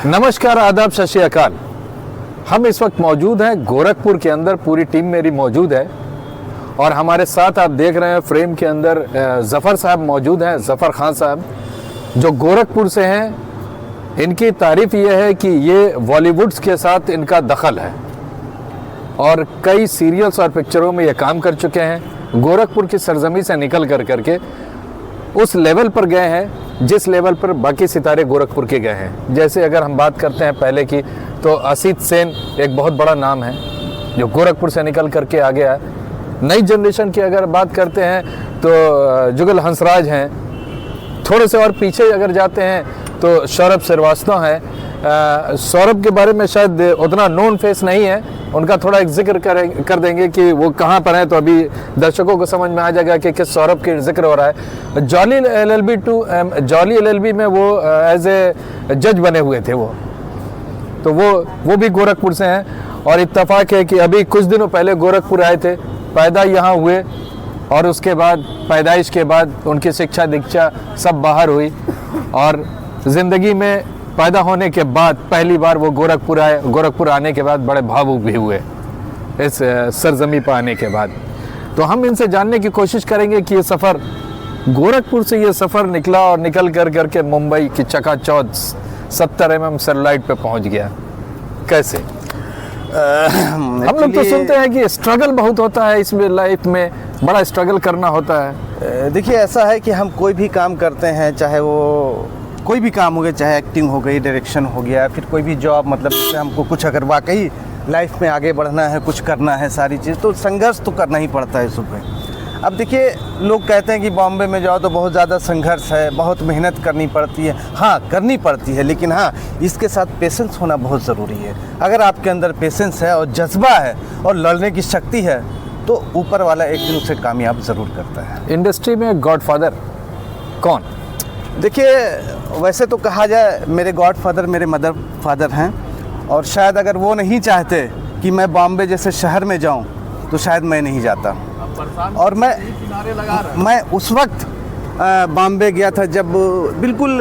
नमस्कार, आदाब, सत श्री अकाल। हम इस वक्त मौजूद हैं गोरखपुर के अंदर। पूरी टीम मेरी मौजूद है और हमारे साथ आप देख रहे हैं फ्रेम के अंदर ज़फ़र साहब मौजूद हैं, ज़फ़र खान साहब, जो गोरखपुर से हैं। इनकी तारीफ़ ये है कि ये बॉलीवुड्स के साथ इनका दखल है और कई सीरियल्स और पिक्चरों में ये काम कर चुके हैं। गोरखपुर की सरजमी से निकल करके उस लेवल पर गए हैं जिस लेवल पर बाकी सितारे गोरखपुर के गए हैं। जैसे अगर हम बात करते हैं पहले की, तो असित सेन एक बहुत बड़ा नाम है जो गोरखपुर से निकल करके आ गया है। नई जनरेशन की अगर बात करते हैं तो जुगल हंसराज हैं। थोड़े से और पीछे अगर जाते हैं तो सौरभ श्रीवास्तव हैं। सौरभ के बारे में शायद उतना नोन फेस नहीं है, उनका थोड़ा एक जिक्र कर देंगे कि वो कहाँ पर हैं, तो अभी दर्शकों को समझ में आ जाएगा कि किस सौरभ के जिक्र हो रहा है। जॉली एलएलबी में वो एज ए जज बने हुए थे तो वो भी गोरखपुर से हैं। और इत्तेफाक है कि अभी कुछ दिनों पहले गोरखपुर आए थे, पैदा यहाँ हुए और उसके बाद पैदाइश के बाद उनकी शिक्षा दीक्षा सब बाहर हुई और ज़िंदगी में पैदा होने के बाद पहली बार वो गोरखपुर आए। गोरखपुर आने के बाद बड़े भावुक भी हुए इस सरजमी पर आने के बाद। तो हम इनसे जानने की कोशिश करेंगे कि ये सफ़र, गोरखपुर से ये सफ़र निकला और निकल करके मुंबई की चकाचौंध 70 mm सेटेलाइट पे पहुंच गया, कैसे? हम लोग तो सुनते हैं कि स्ट्रगल बहुत होता है इसमें, लाइफ में बड़ा स्ट्रगल करना होता है। देखिए, ऐसा है कि हम कोई भी काम करते हैं, चाहे वो कोई भी काम हो गया, चाहे एक्टिंग हो गई, डायरेक्शन हो गया, फिर कोई भी जॉब, मतलब जैसे हमको कुछ अगर वाकई लाइफ में आगे बढ़ना है, कुछ करना है, सारी चीज़, तो संघर्ष तो करना ही पड़ता है सुबह। अब देखिए, लोग कहते हैं कि बॉम्बे में जाओ तो बहुत ज़्यादा संघर्ष है, बहुत मेहनत करनी पड़ती है। हाँ, करनी पड़ती है, लेकिन हाँ, इसके साथ पेशेंस होना बहुत ज़रूरी है। अगर आपके अंदर पेशेंस है और जज्बा है और लड़ने की शक्ति है तो ऊपर वाला एक दिन उसे कामयाब ज़रूर करता है। इंडस्ट्री में गॉडफादर कौन? देखिए, वैसे तो कहा जाए मेरे गॉडफादर मेरे मदर फादर हैं, और शायद अगर वो नहीं चाहते कि मैं बॉम्बे जैसे शहर में जाऊं तो शायद मैं नहीं जाता। और मैं उस वक्त बॉम्बे गया था जब बिल्कुल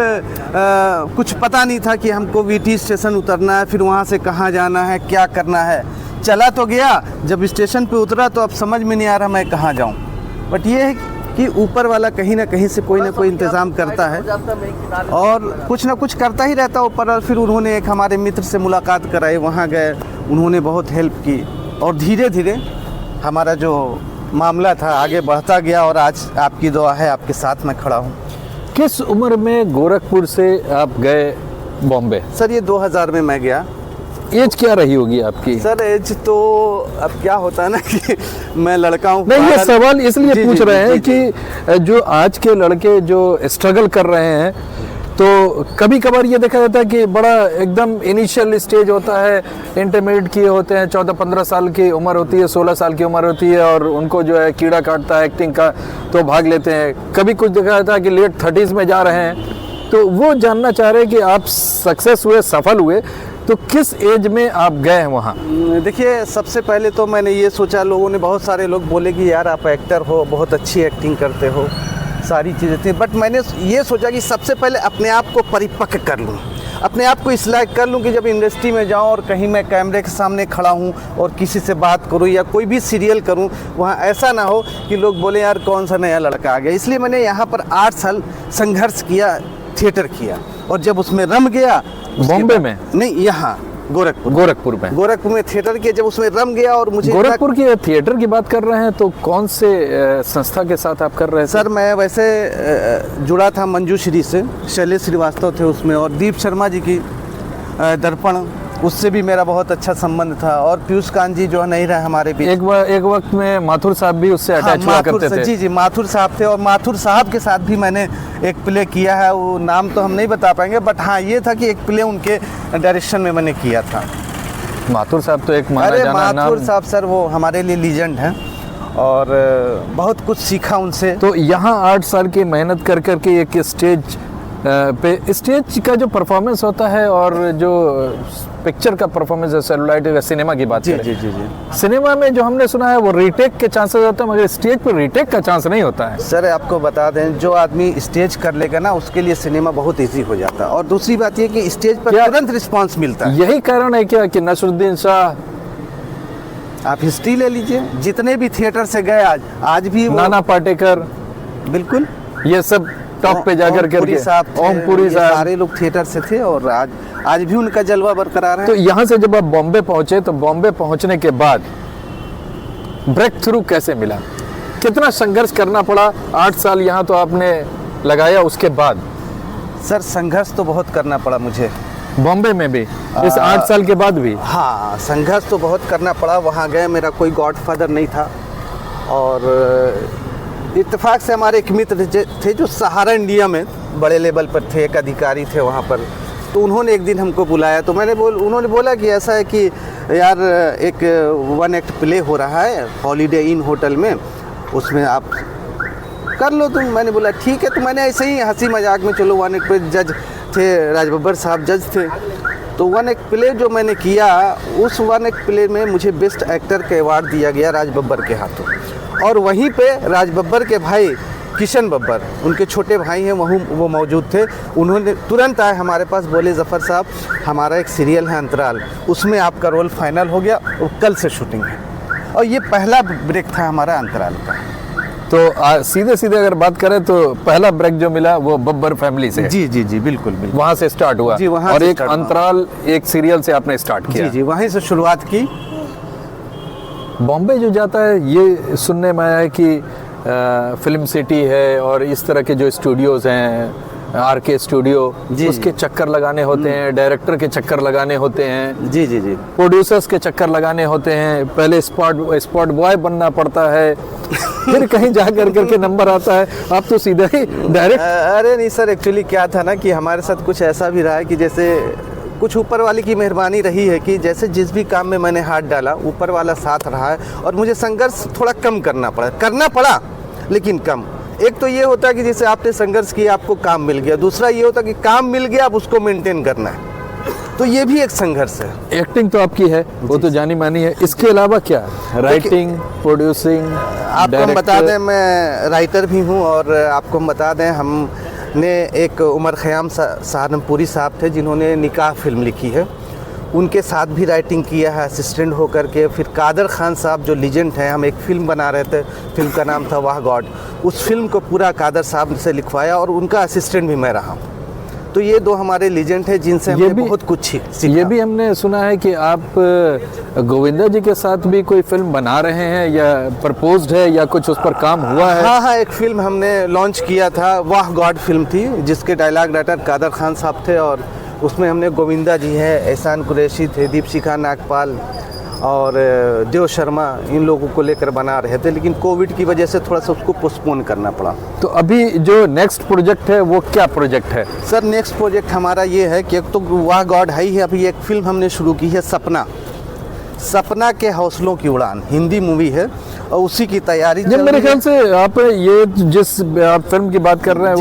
कुछ पता नहीं था कि हमको वीटी स्टेशन उतरना है, फिर वहाँ से कहाँ जाना है, क्या करना है। चला तो गया, जब स्टेशन पे उतरा तो अब समझ में नहीं आ रहा मैं कहाँ जाऊँ। बट ये है कि ऊपर वाला कहीं ना कहीं से कोई ना कोई इंतज़ाम करता है और कुछ ना कुछ करता ही रहता है ऊपर। और फिर उन्होंने एक हमारे मित्र से मुलाकात कराई, वहाँ गए, उन्होंने बहुत हेल्प की और धीरे धीरे हमारा जो मामला था आगे बढ़ता गया और आज आपकी दुआ है, आपके साथ मैं खड़ा हूँ। किस उम्र में गोरखपुर से आप गए बॉम्बे? सर, ये 2000 में मैं गया। एज क्या रही होगी आपकी? सर, एज तो अब क्या होता है ना कि मैं लड़का हूँ। नहीं, ये सवाल इसलिए पूछ रहे हैं कि जो आज के लड़के जो स्ट्रगल कर रहे हैं, तो कभी कभार ये देखा जाता है कि बड़ा एकदम इनिशियल स्टेज होता है, इंटरमीडिएट किए होते हैं, 14-15 साल की उम्र होती है, 16 साल की उम्र होती है और उनको जो है कीड़ा काटता है एक्टिंग का, तो भाग लेते हैं। कभी कुछ देखा जाता है कि लेट 30s में जा रहे हैं। तो वो जानना चाह रहे हैं कि आप सक्सेस हुए, सफल हुए, तो किस एज में आप गए हैं वहाँ? देखिए, सबसे पहले तो मैंने ये सोचा, लोगों ने, बहुत सारे लोग बोले कि यार आप एक्टर हो, बहुत अच्छी एक्टिंग करते हो, सारी चीज़ें थी। बट मैंने ये सोचा कि सबसे पहले अपने आप को परिपक्व कर लूँ, अपने आप को इस लायक कर लूँ कि जब इंडस्ट्री में जाऊँ और कहीं मैं कैमरे के सामने खड़ा हूँ और किसी से बात करूँ या कोई भी सीरियल करूँ, वहाँ ऐसा ना हो कि लोग बोले यार कौन सा नया लड़का आ गया। इसलिए मैंने यहाँ पर 8 साल संघर्ष किया, थिएटर किया, और जब उसमें रम गया, बॉम्बे में नहीं, यहाँ गोरखपुर में थिएटर किया, जब उसमें रम गया और मुझे गोरखपुर की थिएटर की बात कर रहे हैं तो कौन से संस्था के साथ आप कर रहे हैं? सर, मैं वैसे जुड़ा था मंजूश्री से, शैलेश श्रीवास्तव थे उसमें, और दीप शर्मा जी की दर्पण, उससे भी मेरा बहुत अच्छा संबंध था। और पीयूष कांत जी जो है नहीं रहे हमारे बीच। एक वक्त में माथुर साहब भी उससे अटैच हुआ करते थे। जी, माथुर साहब थे, और माथुर साहब के साथ भी मैंने एक प्ले किया है, वो नाम तो हम नहीं बता पाएंगे, बट हाँ ये था कि एक प्ले उनके डायरेक्शन में मैंने किया था। माथुर साहब तो एक माना जाना नाम। माथुर साहब सर वो हमारे लिए लीजेंड हैं और बहुत कुछ सीखा उनसे। तो यहाँ 8 साल की मेहनत कर करके एक स्टेज पे स्टेज का जो परफॉर्मेंस होता है और जो पिक्चर का परफॉर्मेंस है, सेलुलाइट या सिनेमा की बात जी करें, जी जी जी सिनेमा में जो हमने सुना है वो रीटेक के चांसेस होते हैं, मगर स्टेज पर रीटेक का चांस नहीं होता है। सर आपको बता दें, जो आदमी स्टेज कर लेगा ना उसके लिए सिनेमा बहुत इजी हो जाता है। और दूसरी बात ये कि स्टेज पर क्या- तुरंत रिस्पांस मिलता है। यही कारण है क्या कि नसरुद्दीन शाह, आप हिस्ट्री ले लीजिए, जितने भी थिएटर से गए आज भी वो नाना पाटेकर, बिल्कुल ये सब टॉप पे जाकर ओमपुरी साहब थे, ओमपुरी ये साहब, सारे लोग थिएटर से थे और आज भी उनका जलवा बरकरार है। तो यहाँ से जब आप बॉम्बे पहुंचे तो बॉम्बे पहुंचने के बाद ब्रेक थ्रू कैसे मिला, कितना संघर्ष करना पड़ा? 8 साल यहाँ तो आपने लगाया, उसके बाद सर संघर्ष तो बहुत करना पड़ा मुझे, बॉम्बे में भी, इस 8 साल के बाद भी। हाँ संघर्ष तो बहुत करना पड़ा। वहाँ गए, मेरा कोई गॉडफादर नहीं था और इत्तेफाक से हमारे एक मित्र थे जो सहारा इंडिया में बड़े लेवल पर थे, एक अधिकारी थे वहाँ पर। तो उन्होंने एक दिन हमको बुलाया, तो उन्होंने बोला कि ऐसा है कि यार एक 1 एक्ट प्ले हो रहा है हॉलीडे इन होटल में, उसमें आप कर लो तुम। मैंने बोला ठीक है। तो मैंने ऐसे ही हंसी मजाक में, चलो 1 एक्ट पे जज थे, राज बब्बर साहब जज थे, तो 1 एक्ट प्ले जो मैंने किया, उस 1 एक्ट प्ले में मुझे बेस्ट एक्टर का अवार्ड दिया गया राज बब्बर के हाथों। और वहीं पे राज बब्बर के भाई किशन बब्बर, उनके छोटे भाई हैं, वो मौजूद थे। उन्होंने तुरंत आए हमारे पास, बोले ज़फ़र साहब हमारा एक सीरियल है अंतराल, उसमें आपका रोल फाइनल हो गया और कल से शूटिंग है। और ये पहला ब्रेक था हमारा अंतराल का। तो सीधे सीधे अगर बात करें तो पहला ब्रेक जो मिला वो बब्बर फैमिली से, जी जी जी बिल्कुल बिल्कुल, वहाँ से स्टार्ट हुआ। जी, वहाँ और से एक start हुआ। अंतराल, एक सीरियल से आपने स्टार्ट किया। जी जी वहीं से शुरुआत की। बॉम्बे जो जाता है, ये सुनने में आया है कि फिल्म सिटी है और इस तरह के जो स्टूडियोज़ हैं, RK स्टूडियो, जी, उसके चक्कर लगाने होते हैं, डायरेक्टर के चक्कर लगाने होते हैं, जी जी जी प्रोड्यूसर्स के चक्कर लगाने होते हैं, पहले स्पॉट बॉय बनना पड़ता है, फिर कहीं जा करके नंबर आता है, आप तो सीधा ही डायरेक्ट। अरे नहीं सर, एक्चुअली क्या था ना कि हमारे साथ कुछ ऐसा भी रहा है कि जैसे कुछ ऊपर वाले की मेहरबानी रही है कि जैसे जिस भी काम में मैंने हाथ डाला, ऊपर वाला साथ रहा है और मुझे संघर्ष थोड़ा कम करना पड़ा लेकिन कम। एक तो ये होता है कि जैसे आपने संघर्ष किया, आपको काम मिल गया, दूसरा ये होता है कि काम मिल गया, अब उसको मेंटेन करना है, तो ये भी एक संघर्ष है। एक्टिंग तो आपकी है, वो तो जानी मानी है, इसके अलावा क्या? राइटिंग, प्रोड्यूसिंग, आपको हम बता दें मैं राइटर भी हूँ और आपको हम बता दें हमने एक उमर ख़याम सहारनपुरी साहब थे जिन्होंने निकाह फिल्म लिखी है, उनके साथ भी राइटिंग किया है असिस्टेंट होकर के। फिर कादर खान साहब जो लीजेंड हैं, हम एक फ़िल्म बना रहे थे, फिल्म का नाम था वाह गॉड, उस फिल्म को पूरा कादर साहब से लिखवाया और उनका असिस्टेंट भी मैं रहा। तो ये 2 हमारे लीजेंड हैं जिनसे हमने बहुत कुछ सीखा। ये भी हमने सुना है कि आप गोविंदा जी के साथ भी कोई फिल्म बना रहे हैं या प्रपोज्ड है या कुछ उस पर काम हुआ है? हाँ, एक फिल्म हमने लॉन्च किया था, वाह गॉड फिल्म थी, जिसके डायलॉग राइटर कादर खान साहब थे और उसमें हमने गोविंदा जी है, एहसान कुरैशी थे, दीपशिखा नागपाल और देव शर्मा, इन लोगों को लेकर बना रहे थे, लेकिन कोविड की वजह से थोड़ा सा उसको पोस्टपोन करना पड़ा। तो अभी जो नेक्स्ट प्रोजेक्ट है वो क्या प्रोजेक्ट है? सर नेक्स्ट प्रोजेक्ट हमारा ये है कि एक तो वाह गॉड है ही है, अभी एक फिल्म हमने शुरू की है सपना के हौसलों की उड़ान, हिंदी मूवी है और उसी की तैयारी जब मेरे ख्याल से आप ये जिस आप फिल्म की बात कर रहे हैं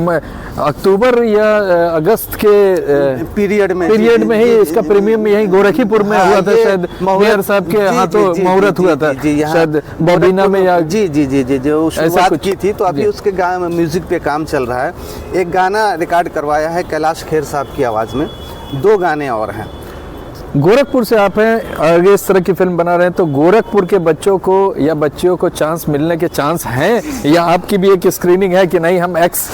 वो अक्टूबर या अगस्त के पीरियड में ही इसका प्रीमियम यहीं गोरखीपुर में हुआ था, शायद मेयर साहब के हाथों मुहूर्त हुआ था, शायद बॉबीना में या जी जो शुरुआत की थी। तो अभी उसके गाने में म्यूजिक पे काम चल रहा है। एक गाना रिकॉर्ड करवाया है कैलाश खेर साहब की आवाज़ में, 2 गाने और हैं। गोरखपुर से आप हैं, आगे इस तरह की फिल्म बना रहे हैं, तो गोरखपुर के बच्चों को या बच्चियों को चांस मिलने के चांस हैं या आपकी भी एक स्क्रीनिंग है कि नहीं हम एक्स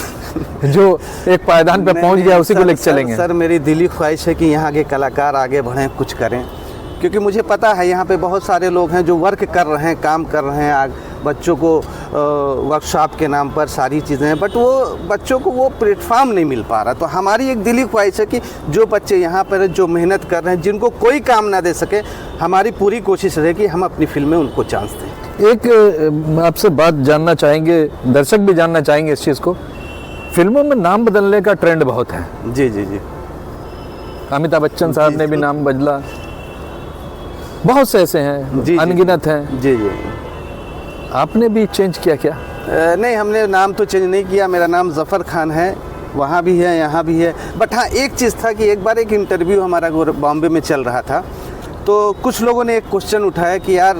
जो एक पायदान पे पहुंच गया उसी को लेकर चलेंगे? सर मेरी दिली ख्वाहिश है कि यहाँ के कलाकार आगे बढ़ें, कुछ करें, क्योंकि मुझे पता है यहाँ पे बहुत सारे लोग हैं जो वर्क कर रहे हैं, काम कर रहे हैं, बच्चों को वर्कशॉप के नाम पर सारी चीज़ें हैं, बट वो बच्चों को वो प्लेटफॉर्म नहीं मिल पा रहा। तो हमारी एक दिली ख्वाहिश है कि जो बच्चे यहाँ पर जो मेहनत कर रहे हैं, जिनको कोई काम ना दे सके, हमारी पूरी कोशिश रहे कि हम अपनी फिल्म में उनको चांस दें। एक आपसे बात जानना चाहेंगे, दर्शक भी जानना चाहेंगे इस चीज़ को, फिल्मों में नाम बदलने का ट्रेंड बहुत है। जी जी जी, अमिताभ बच्चन साहब ने भी नाम बदला, बहुत से ऐसे हैं, जी, अनगिनत हैं। जी जी, आपने भी चेंज किया क्या? नहीं, हमने नाम तो चेंज नहीं किया। मेरा नाम ज़फ़र खान है, वहाँ भी है, यहाँ भी है। बट हाँ, एक चीज़ था कि एक बार एक इंटरव्यू हमारा बॉम्बे में चल रहा था, तो कुछ लोगों ने एक क्वेश्चन उठाया कि यार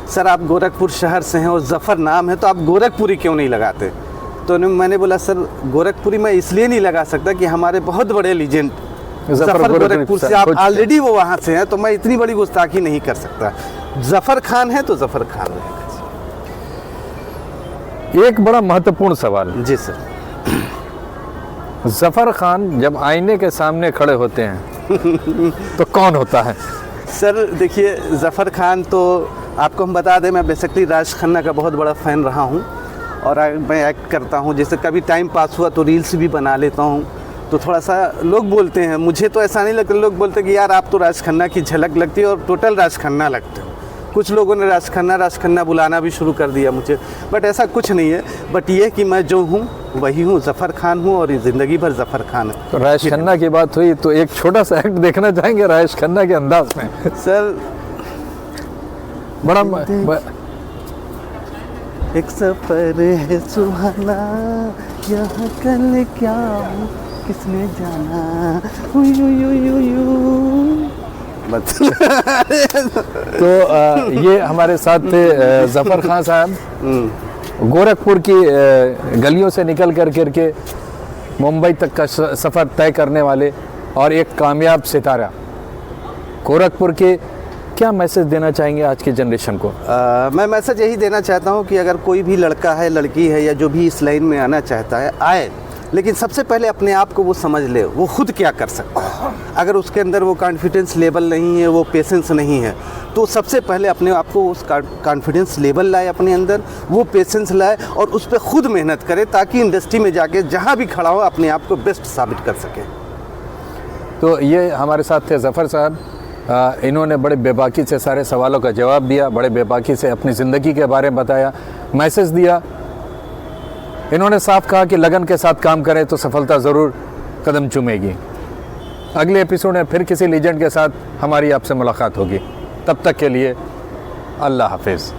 सर आप गोरखपुर शहर से हैं और ज़फ़र नाम है, तो आप गोरखपुरी क्यों नहीं लगाते? तो मैंने बोला सर गोरखपुरी मैं इसलिए नहीं लगा सकता कि हमारे बहुत बड़े लीजेंड ज़फ़र गोरखपुर से, आप ऑलरेडी वो वहाँ से हैं, तो मैं इतनी बड़ी गुस्ताखी नहीं कर सकता। ज़फ़र खान है तो ज़फ़र खान रहेगा। एक बड़ा महत्वपूर्ण सवाल। जी सर। ज़फ़र खान जब आईने के सामने खड़े होते हैं तो कौन होता है? सर देखिए, ज़फ़र खान तो आपको हम बता दें, मैं बेसिकली राज खन्ना का बहुत बड़ा फ़ैन रहा हूँ और मैं एक्ट करता हूँ। जैसे कभी टाइम पास हुआ तो रील्स भी बना लेता हूँ, तो थोड़ा सा लोग बोलते हैं, मुझे तो ऐसा नहीं लगता, लोग बोलते हैं कि यार आप तो राज खन्ना की झलक लगती है और टोटल राज खन्ना लगते हो। कुछ लोगों ने राज खन्ना बुलाना भी शुरू कर दिया मुझे, बट ऐसा कुछ नहीं है। बट ये कि मैं जो हूँ वही हूँ, ज़फ़र खान हूँ और ज़िंदगी भर ज़फ़र खान है। तो राज खन्ना की बात हुई तो एक छोटा सा एक्ट देखना चाहेंगे राज खन्ना के अंदाज में? सर बड़ा एक सफ़र है सुहाना, यहाँ कल क्या हो किसने जाना, तो ये हमारे साथ थे ज़फ़र खान साहब, गोरखपुर की गलियों से निकल करके मुंबई तक का सफ़र तय करने वाले और एक कामयाब सितारा। गोरखपुर के क्या मैसेज देना चाहेंगे आज की जनरेशन को? मैं मैसेज यही देना चाहता हूँ कि अगर कोई भी लड़का है, लड़की है, या जो भी इस लाइन में आना चाहता है आए, लेकिन सबसे पहले अपने आप को वो समझ ले वो खुद क्या कर सकता है। अगर उसके अंदर वो कॉन्फिडेंस लेवल नहीं है, वो पेशेंस नहीं है, तो सबसे पहले अपने आप को उस कॉन्फिडेंस लेवल लाए अपने अंदर, वो पेशेंस लाए और उस पर खुद मेहनत करे, ताकि इंडस्ट्री में जाके जहाँ भी खड़ा हो अपने आप को बेस्ट साबित कर सके। तो ये हमारे साथ थे ज़फ़र साहब। इन्होंने बड़े बेबाकी से सारे सवालों का जवाब दिया, बड़े बेबाकी से अपनी ज़िंदगी के बारे में बताया, मैसेज दिया। इन्होंने साफ कहा कि लगन के साथ काम करें तो सफलता ज़रूर कदम चूमेगी। अगले एपिसोड में फिर किसी लीजेंड के साथ हमारी आपसे मुलाकात होगी। तब तक के लिए अल्लाह हाफिज़।